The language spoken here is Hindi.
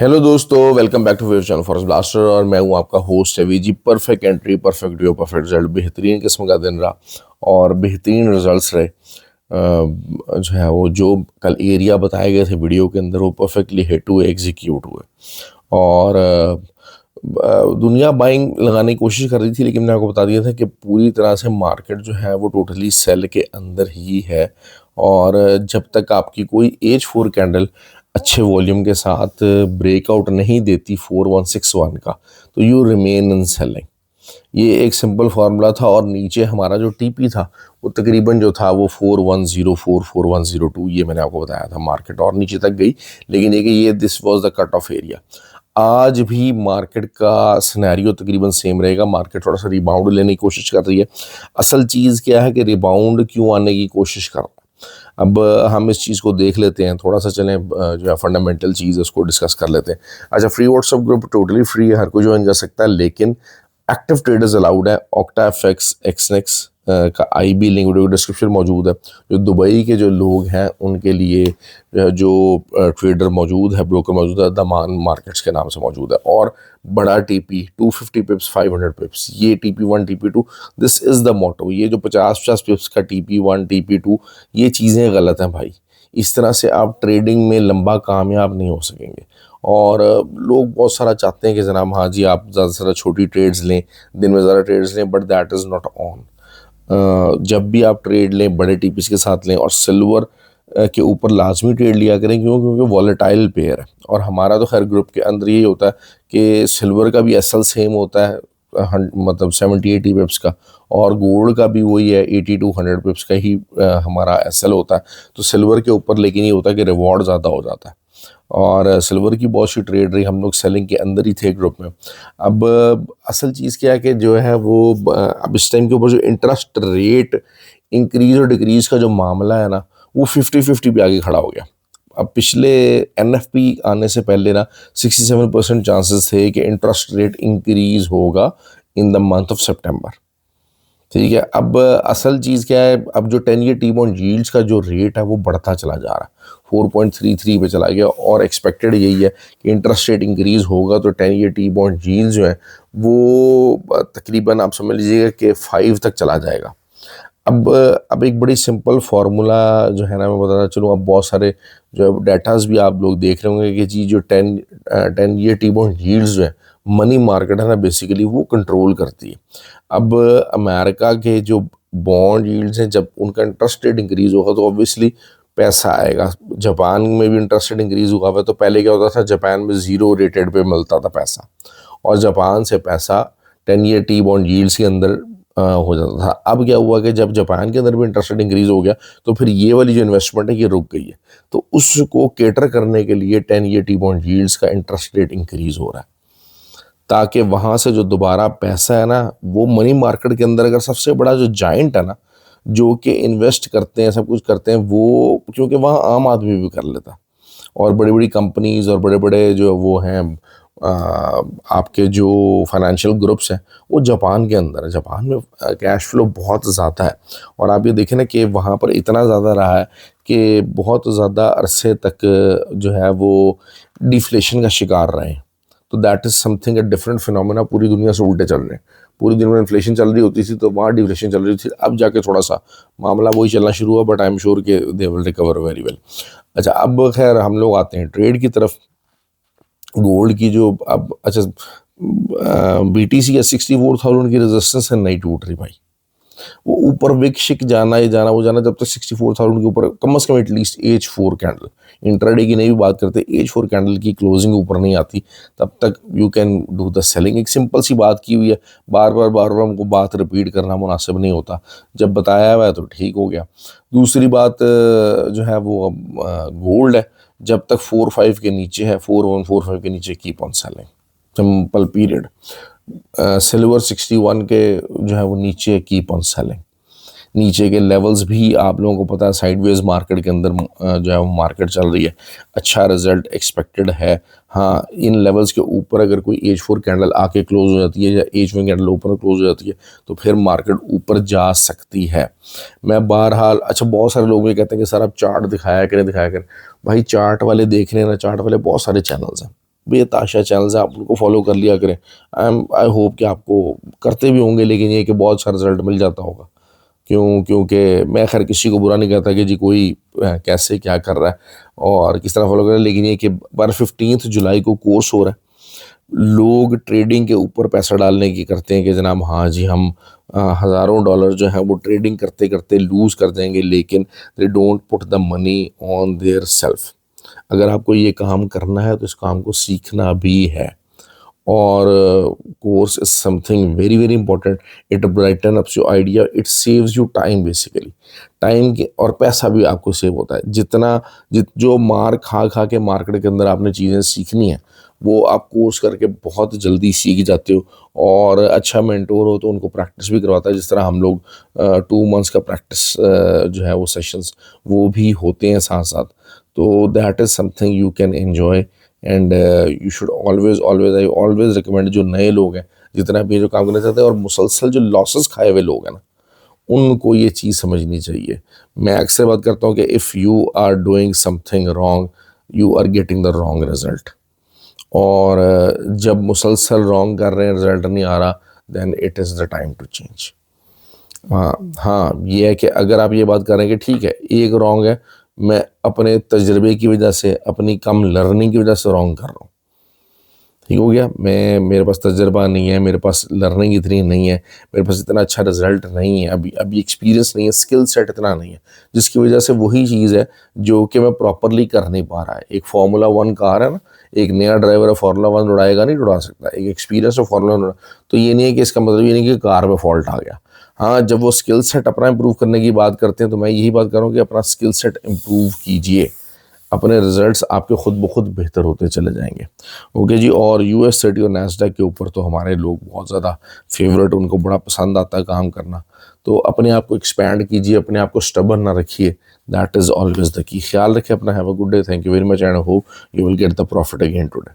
हेलो दोस्तों, welcome back to favourite channel forest blaster. और मैं हूं आपका होस्ट है जी। Perfect entry, perfect video, perfect result, बेहतरीन किस्म का दिन रहा और बेहतरीन रिजल्ट्स रहे। जो है वो जो कल एरिया बताए गए थे वीडियो के अंदर वो परफेक्टली हिट हुए, एग्जीक्यूट हुए। और दुनिया बाइंग लगाने की कोशिश कर रही थी, लेकिन मैंने आपको बता दिया था कि पूरी तरह से मार्केट जो है वो टोटली सेल के अंदर ही है। और जब तक आपकी कोई H4 कैंडल अच्छे वॉल्यूम के साथ ब्रेकआउट नहीं देती 4161 का, तो यू रिमेन इन सेलिंग। ये एक सिंपल फार्मूला था। और नीचे हमारा जो टीपी था वो तकरीबन जो था वो 4104 4102, ये मैंने आपको बताया था। मार्केट और नीचे तक गई, लेकिन ये this was the cut off area. आज भी मार्केट का सिनेरियो तकरीबन सेम रहेगा। मार्केट थोड़ा सा रिबाउंड लेने की कोशिश कर रही है। असल चीज़ क्या है कि रिबाउंड क्यों आने की कोशिश कर रहा है। अब हम इस चीज़ को देख लेते हैं, थोड़ा सा चलें जो है फंडामेंटल चीज़ है उसको डिस्कस कर लेते हैं। अच्छा, free WhatsApp group totally free है, हर कोई ज्वाइन कर सकता है, लेकिन एक्टिव ट्रेडर्स अलाउड है। ऑक्टा एफएक्स, एक्सनेक्स का आईबी लिंक वीडियो डिस्क्रिप्शन मौजूद है। जो दुबई के जो लोग हैं उनके लिए जो ट्रेडर मौजूद है, ब्रोकर मौजूद है, दमान मार्केट्स के नाम से मौजूद है। और बड़ा टीपी 250 पिप्स, 500 पिप्स, ये TP1 TP2, this is the motto. ये जो 50-50 पिप्स का TP1 TP2, ये चीज़ें गलत हैं भाई। इस तरह से आप ट्रेडिंग में लंबा कामयाब नहीं हो सकेंगे। और लोग बहुत सारा चाहते हैं कि जनाब हाँ जी आप ज़्यादा से ज़्यादा छोटी ट्रेड्स लें, दिन में ज़्यादा ट्रेड्स लें, but that is not on. जब भी आप ट्रेड लें बड़े टीपीस के साथ लें, और सिल्वर के ऊपर लाजमी ट्रेड लिया करें। क्यों? क्योंकि वॉलेटाइल पेयर है। और हमारा तो खैर ग्रुप के अंदर यही होता है कि सिल्वर का भी एसएल सेम होता है, मतलब 70-80 पिप्स का, और गोल्ड का भी वही है, 80-100 पिप्स का ही हमारा एसएल होता है। तो सिल्वर के ऊपर लेकिन ये होता है कि रिवॉर्ड ज़्यादा हो जाता है। और सिल्वर की बहुत सी ट्रेड रही, हम लोग सेलिंग के अंदर ही थे ग्रुप में। अब असल चीज़ क्या है कि जो है वो अब इस टाइम के ऊपर जो इंटरेस्ट रेट इंक्रीज और डिक्रीज का जो मामला है ना, वो 50-50 भी आगे खड़ा हो गया। अब पिछले NFP आने से पहले ना 67% चांसेस थे कि इंटरेस्ट रेट इंक्रीज होगा इन द मंथ ऑफ सितंबर। ठीक है, अब असल चीज़ क्या है, अब जो 10 ईयर टी बॉन्ड यील्ड्स का जो रेट है वो बढ़ता चला जा रहा है, 4.33 पे चला गया। और एक्सपेक्टेड यही है कि इंटरेस्ट रेट इंक्रीज़ होगा तो 10 ईयर टी बॉन्ड यील्ड्स जो है वो तकरीबन आप समझ लीजिएगा कि 5 तक चला जाएगा। अब एक बड़ी सिंपल फार्मूला जो है ना, मैं बताना चलूँ। अब बहुत सारे जो डाटाज भी आप लोग देख रहे होंगे कि जी जो 10 ईयर टी बॉन्ड यील्ड्स जो है, मनी मार्केट है ना, बेसिकली वो कंट्रोल करती है। अब अमेरिका के जो बॉन्ड यील्ड्स हैं, जब उनका इंटरेस्ट रेट इंक्रीज होगा तो ऑब्वियसली पैसा आएगा। जापान में भी इंटरेस्ट रेट इंक्रीज हुआ है, तो पहले क्या होता था, जापान में ज़ीरो रेटेड पे मिलता था पैसा, और जापान से पैसा 10 ईयर टी बॉन्ड यील्ड्स के अंदर हो जाता था। अब क्या हुआ कि जब जापान के अंदर भी इंटरेस्ट रेट इंक्रीज हो गया, तो फिर ये वाली जो इन्वेस्टमेंट है ये रुक गई है। तो उसको केटर करने के लिए 10 ईयर टी बॉन्ड यील्ड्स का इंटरेस्ट रेट इंक्रीज हो रहा है, ताकि वहाँ से जो दोबारा पैसा है ना, वो मनी मार्केट के अंदर, अगर सबसे बड़ा जो जाइंट है ना, जो कि इन्वेस्ट करते हैं, सब कुछ करते हैं, वो क्योंकि वहाँ आम आदमी भी कर लेता है। और बड़ी बड़ी कंपनीज और बड़े बड़े जो वो हैं आपके जो फाइनेंशियल ग्रुप्स हैं, वो जापान के अंदर है। जापान में कैश फ्लो बहुत ज़्यादा है। और आप ये देखें ना कि वहाँ पर इतना ज़्यादा रहा है कि बहुत ज़्यादा अरसे तक जो है वो डिफ्लेशन का शिकार रहे हैं। तो that is something a different phenomena. पूरी दुनिया से उल्टे चल रहे हैं। पूरी दुनिया में इन्फ्लेशन चल रही होती थी तो वहाँ डिफ्लेशन चल रही थी। अब जाके थोड़ा सा मामला वही चलना शुरू हुआ, बट आई एम श्योर कि they will recover very well. अच्छा, अब खैर हम लोग आते हैं ट्रेड की तरफ। गोल्ड की जो अब अच्छा BTC या 64,000 की रेजिस्टेंस है, नहीं टूट रही भाई। वो ऊपर विक शिक जाना ही जाना, वो जाना जब तक 64,000 के ऊपर कम से कम एटलीस्ट H4 कैंडल, इंट्राडे की नहीं भी बात करते, H4 कैंडल की क्लोजिंग ऊपर नहीं आती, तब तक you can do the selling. एक सिंपल सी बात की हुई है, बार बार हमको बात रिपीट करना मुनासिब नहीं होता। जब बताया हुआ है तो ठीक हो गया। दूसरी बात जो है वो गोल्ड है, जब तक 4-5 के नीचे है, 4-1-4-5 के नीचे keep on selling, simple period. Silver 61 के जो है वो नीचे कीप ऑन सेलिंग। नीचे के लेवल्स भी आप लोगों को पता है, साइडवेज मार्केट के अंदर जो है वो मार्केट चल रही है। अच्छा रिजल्ट एक्सपेक्टेड है। हाँ, इन लेवल्स के ऊपर अगर कोई H4 कैंडल आके क्लोज हो जाती है या H1 कैंडल ऊपर क्लोज हो जाती है, तो फिर मार्केट ऊपर जा सकती है। मैं बहरहाल, अच्छा बहुत सारे लोग ये कहते हैं कि सर आप चार्ट दिखाया करें। भाई चार्ट वाले देखने ना, चार्ट वाले बहुत सारे चैनल्स हैं। बेताशा चैनल्स हैं, आप उनको फॉलो कर लिया करें। आई होप कि आपको करते भी होंगे, लेकिन ये कि बहुत सारा रिजल्ट मिल जाता होगा। क्योंकि मैं खैर किसी को बुरा नहीं कहता कि जी कोई कैसे क्या कर रहा है और किस तरह फॉलो कर रहा है, लेकिन ये कि पर 15 जुलाई को कोर्स हो रहा है। लोग ट्रेडिंग के ऊपर पैसा डालने की करते हैं कि जनाब हाँ जी हम हज़ारों डॉलर जो है वो ट्रेडिंग करते करते लूज़ कर देंगे, लेकिन they don't put the money on their self. अगर आपको ये काम करना है तो इस काम को सीखना भी है। और course is something very very important. It brighten ups your idea, it saves you time basically. Time के और पैसा भी आपको सेव होता है। जो मार खा खा के मार्केट के अंदर आपने चीज़ें सीखनी है वो आप कोर्स करके बहुत जल्दी सीख जाते हो। और अच्छा मेंटोर हो तो उनको प्रैक्टिस भी करवाता है, जिस तरह हम लोग 2 मंथ्स का प्रैक्टिस जो है वो सेशंस वो भी होते हैं साथ साथ। तो that is something you can enjoy and you should always I always recommend. जो नए लोग हैं, जितना भी जो काम करना चाहते हैं और मुसलसल जो लॉसेस खाए हुए लोग हैं ना, उनको ये चीज़ समझनी चाहिए। मैं अक्सर बात करता हूँ कि if you are doing something wrong you are getting the wrong result. और जब मुसलसल रॉन्ग कर रहे हैं रिजल्ट नहीं आ रहा, then it is the time to change. हाँ हाँ, ये है कि अगर आप ये बात कर रहे हैं कि ठीक है एक रॉन्ग है, मैं अपने तजर्बे की वजह से, अपनी कम लर्निंग की वजह से रॉन्ग कर रहा हूँ, ठीक हो गया। मेरे पास तजर्बा नहीं है, मेरे पास लर्निंग इतनी नहीं है, मेरे पास इतना अच्छा रिजल्ट नहीं है, अभी एक्सपीरियंस नहीं है, स्किल सेट इतना नहीं है, जिसकी वजह से वही चीज़ है जो कि मैं प्रॉपरली कर नहीं पा रहा है। एक फार्मूला 1 कार है ना, एक नया ड्राइवर है फार्मूला 1 उड़ाएगा नहीं उड़ा सकता, एक एक्सपीरियंस है फार्मूला 1 तो ये नहीं है कि इसका मतलब ये नहीं कि कार में फॉल्ट आ गया। हाँ, जब वो स्किल सेट अपना इम्प्रूव करने की बात करते हैं तो मैं यही बात कर रहा हूँ कि अपना स्किल सेट इम्प्रूव कीजिए, अपने रिजल्ट्स आपके खुद ब खुद बेहतर होते चले जाएंगे। ओके जी। और US30 और नैस्डैक के ऊपर तो हमारे लोग बहुत ज़्यादा फेवरेट, उनको बड़ा पसंद आता है काम करना। तो अपने आप को एक्सपैंड कीजिए, अपने आप को स्टबर्न ना रखिए, that is always the key. ख्याल रखें अपना। Have a good day, thank you very much and hope you will get the profit again today.